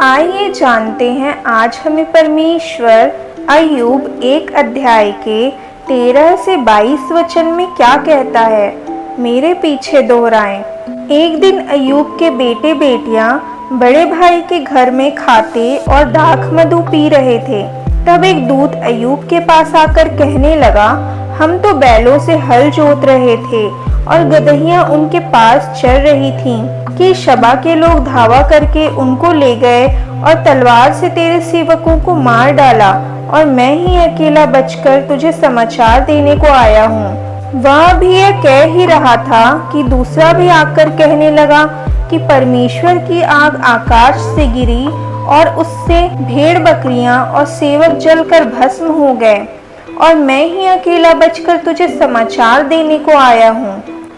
आइए जानते हैं आज हमें परमेश्वर अय्यूब 1 अध्याय के 13 से 22 वचन में क्या कहता है। मेरे पीछे दोहराएं। एक दिन अय्यूब के बेटे बेटियां बड़े भाई के घर में खाते और दाख मधु पी रहे थे। तब एक दूत अय्यूब के पास आकर कहने लगा, हम तो बैलों से हल जोत रहे थे और गदहियां उनके पास चर रही थीं कि शबा के लोग धावा करके उनको ले गए और तलवार से तेरे सेवकों को मार डाला, और मैं ही अकेला बचकर तुझे समाचार देने को आया हूँ। वह भी यह कह ही रहा था कि दूसरा भी आकर कहने लगा कि परमेश्वर की आग आकाश से गिरी और उससे भेड़ बकरियां और सेवक जलकर भस्म हो गए, और मैं ही अकेला बचकर तुझे समाचार देने को आया हूँ।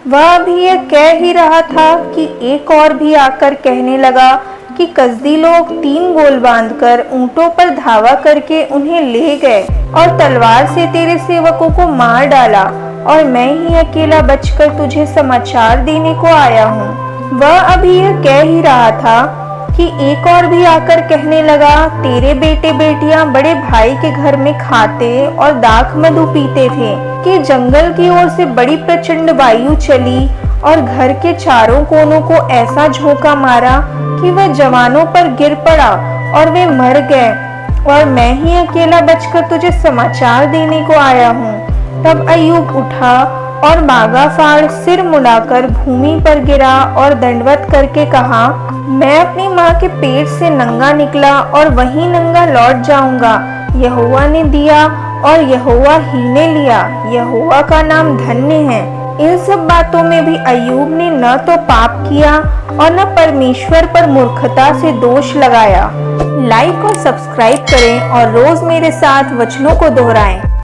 वह भी यह कह ही रहा था कि एक और भी आकर कहने लगा कि कसदी लोग 3 गोल बांधकर ऊंटों पर धावा करके उन्हें ले गए और तलवार से तेरे सेवकों को मार डाला, और मैं ही अकेला बचकर तुझे समाचार देने को आया हूँ। वह अभी यह कह ही रहा था कि एक और भी आकर कहने लगा, तेरे बेटे बेटियां बड़े भाई के घर में खाते और दाख मधु पीते थे कि जंगल की ओर से बड़ी प्रचंड वायु चली और घर के चारों कोनों को ऐसा झोंका मारा कि वह जवानों पर गिर पड़ा और वे मर गए, और मैं ही अकेला बचकर तुझे समाचार देने को आया हूँ। तब अय्यूब उठा और बागा फाड़ सिर मुड़ाकर भूमि पर गिरा और दंडवत करके कहा, मैं अपनी माँ के पेट से नंगा निकला और वहीं नंगा लौट जाऊंगा। यहोवा ने दिया और यहोवा ही ने लिया, यहोवा का नाम धन्य है। इन सब बातों में भी अय्यूब ने न तो पाप किया और न परमेश्वर पर मूर्खता से दोष लगाया। लाइक और सब्सक्राइब करें और रोज मेरे साथ वचनों को दोहराएं।